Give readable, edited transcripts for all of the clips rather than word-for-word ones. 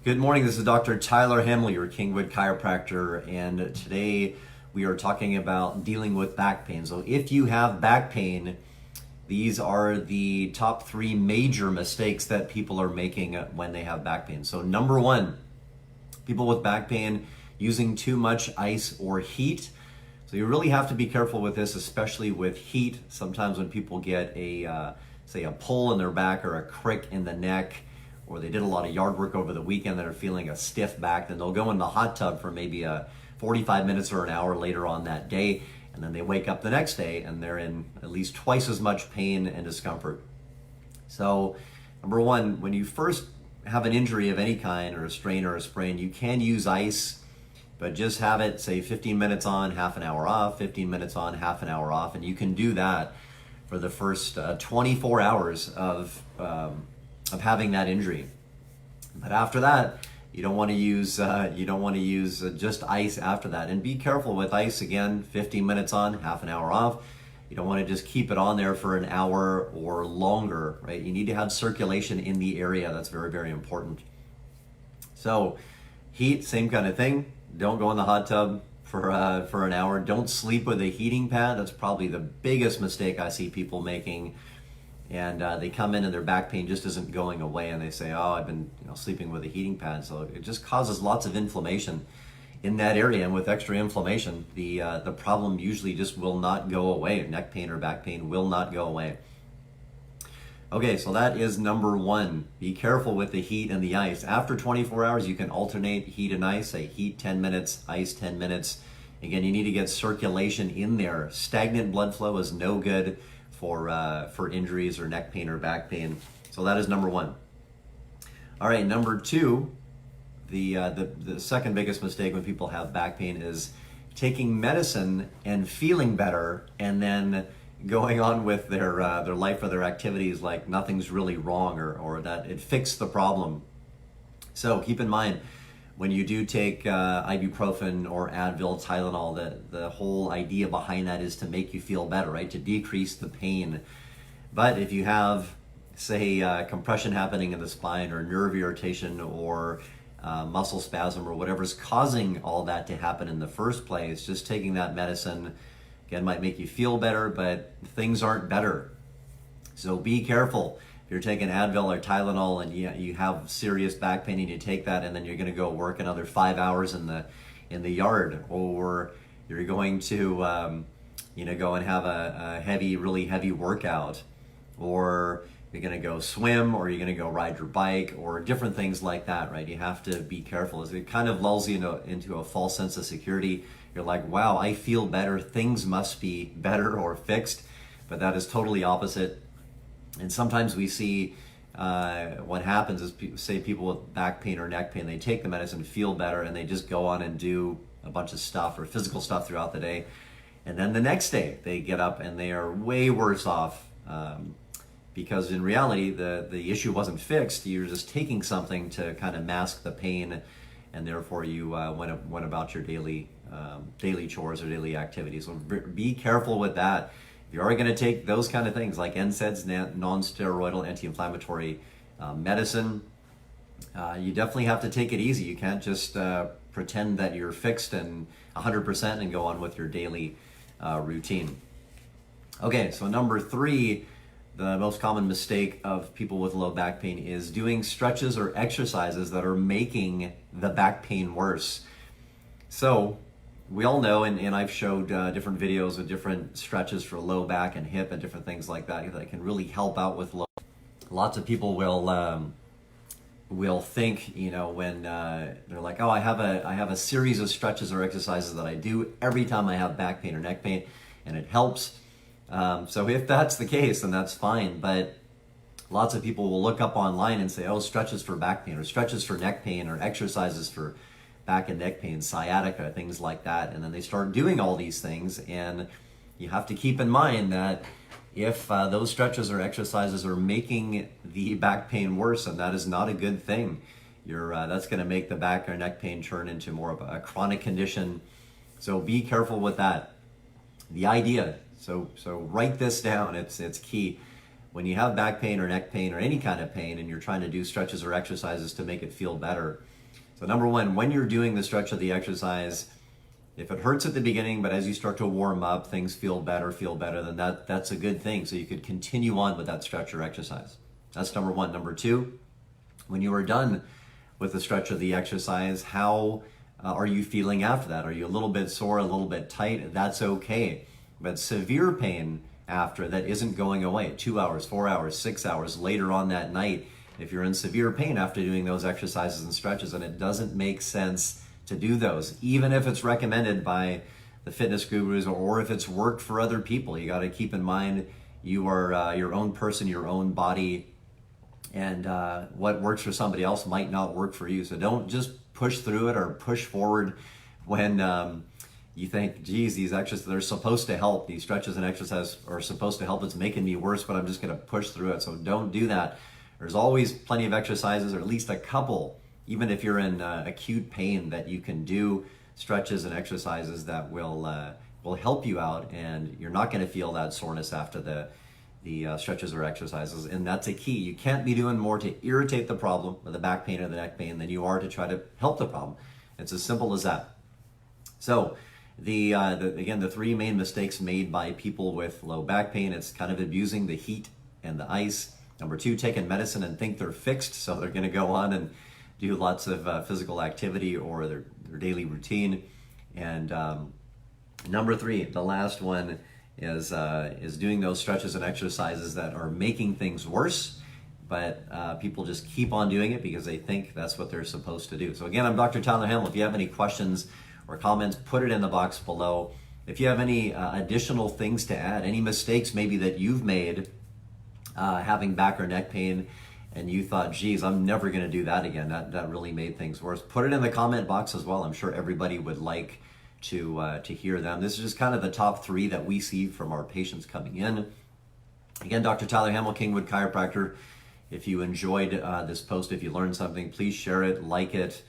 Good morning, this is Dr. Tyler Hamel, your Kingwood Chiropractor, and today we are talking about dealing with back pain. So if you have back pain, these are the top three major mistakes that people are making when they have back pain. So number one, people with back pain using too much ice or heat. So you really have to be careful with this, especially with heat. Sometimes when people get say a pull in their back or a crick in the neck, or they did a lot of yard work over the weekend that are feeling a stiff back, then they'll go in the hot tub for maybe 45 minutes or an hour later on that day, and then they wake up the next day and they're in at least twice as much pain and discomfort. So number one, when you first have an injury of any kind, or a strain or a sprain, you can use ice, but just have it say 15 minutes on, half an hour off, 15 minutes on, half an hour off, and you can do that for the first 24 hours of having that injury. But after that, you don't want to use just ice after that. And be careful with ice. Again, 15 minutes on, half an hour off. You don't want to just keep it on there for an hour or longer, right? You need to have circulation in the area. That's very, very important. So heat, same kind of thing. Don't go in the hot tub for an hour. Don't sleep with a heating pad. That's probably the biggest mistake I see people making. And they come in and their back pain just isn't going away, and they say, "Oh, I've been sleeping with a heating pad." So it just causes lots of inflammation in that area, and with extra inflammation, the problem usually just will not go away. Neck pain or back pain will not go away. Okay, so that is number one. Be careful with the heat and the ice. After 24 hours, you can alternate heat and ice. Say heat 10 minutes, ice 10 minutes. Again, you need to get circulation in there. Stagnant blood flow is no good for injuries or neck pain or back pain. So that is number one. All right, number two, the second biggest mistake when people have back pain is taking medicine and feeling better, and then going on with their life or their activities like nothing's really wrong, or that it fixed the problem. So keep in mind, when you do take ibuprofen or Advil, Tylenol, the whole idea behind that is to make you feel better, right? To decrease the pain. But if you have, say, compression happening in the spine, or nerve irritation, or muscle spasm, or whatever's causing all that to happen in the first place, just taking that medicine, again, might make you feel better, but things aren't better. So be careful. If you're taking Advil or Tylenol and you have serious back pain and you take that, and then you're going to go work another 5 hours in the yard, or you're going to go and have a really heavy workout, or you're going to go swim, or you're going to go ride your bike, or different things like that, right? You have to be careful. It kind of lulls you into a false sense of security. You're like, wow, I feel better. Things must be better or fixed, but that is totally opposite. And sometimes we see what happens is, say people with back pain or neck pain, they take the medicine, feel better, and they just go on and do a bunch of stuff or physical stuff throughout the day. And then the next day they get up and they are way worse off, because in reality the issue wasn't fixed. You're just taking something to kind of mask the pain, and therefore you went about your daily chores or daily activities. So be careful with that. If you are going to take those kind of things like NSAIDs, non-steroidal anti-inflammatory medicine, you definitely have to take it easy. You can't just pretend that you're fixed and 100% and go on with your daily routine. Okay, so number three, the most common mistake of people with low back pain is doing stretches or exercises that are making the back pain worse. So we all know, and I've showed different videos of different stretches for low back and hip and different things like that that can really help out with low. Lots of people will think, when they're like, oh, I have a series of stretches or exercises that I do every time I have back pain or neck pain, and it helps. So if that's the case, then that's fine. But lots of people will look up online and say, oh, stretches for back pain, or stretches for neck pain, or exercises for back and neck pain, sciatica, things like that. And then they start doing all these things, and you have to keep in mind that if those stretches or exercises are making the back pain worse, and that is not a good thing. That's going to make the back or neck pain turn into more of a chronic condition. So be careful with that. The idea, so write this down, it's key. When you have back pain or neck pain or any kind of pain and you're trying to do stretches or exercises to make it feel better, So number one, when you're doing the stretch of the exercise, if it hurts at the beginning, but as you start to warm up, things feel better, then that's a good thing. So you could continue on with that stretch or exercise. That's number one. Number two, when you are done with the stretch of the exercise, how are you feeling after that? Are you a little bit sore, a little bit tight? That's okay. But severe pain after that isn't going away. 2 hours, 4 hours, 6 hours later on that night, if you're in severe pain after doing those exercises and stretches, and it doesn't make sense to do those, even if it's recommended by the fitness gurus or if it's worked for other people. You got to keep in mind you are your own person, your own body, and what works for somebody else might not work for you. So don't just push through it or push forward when you think, geez, these exercises, they're supposed to help. These stretches and exercises are supposed to help. It's making me worse, but I'm just going to push through it. So don't do that. There's always plenty of exercises, or at least a couple, even if you're in acute pain, that you can do stretches and exercises that will help you out, and you're not going to feel that soreness after the stretches or exercises. And that's a key. You can't be doing more to irritate the problem with the back pain or the neck pain than you are to try to help the problem. It's as simple as that. So again, the three main mistakes made by people with low back pain, it's kind of abusing the heat and the ice. Number two, taking medicine and think they're fixed, so they're going to go on and do lots of physical activity or their daily routine. And number three, the last one, is doing those stretches and exercises that are making things worse, but people just keep on doing it because they think that's what they're supposed to do. So again, I'm Dr. Tyler Hamel. If you have any questions or comments, put it in the box below. If you have any additional things to add, any mistakes maybe that you've made having back or neck pain, and you thought, geez, I'm never going to do that again, that really made things worse, put it in the comment box as well. I'm sure everybody would like to hear them. This is just kind of the top three that we see from our patients coming in. Again, Dr. Tyler Hamel, Kingwood Chiropractor. If you enjoyed this post, if you learned something, please share it, like it,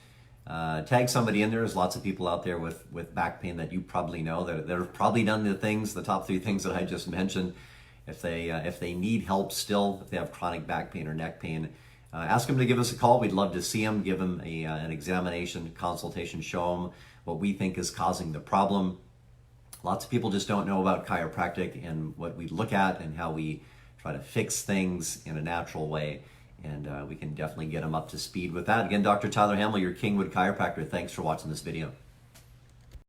tag somebody in there. There's lots of people out there with back pain that you probably know that have probably done the top three things that I just mentioned. If they need help still, if they have chronic back pain or neck pain, ask them to give us a call. We'd love to see them, give them an examination, consultation, show them what we think is causing the problem. Lots of people just don't know about chiropractic and what we look at and how we try to fix things in a natural way. And we can definitely get them up to speed with that. Again, Dr. Tyler Hamel, your Kingwood Chiropractor. Thanks for watching this video.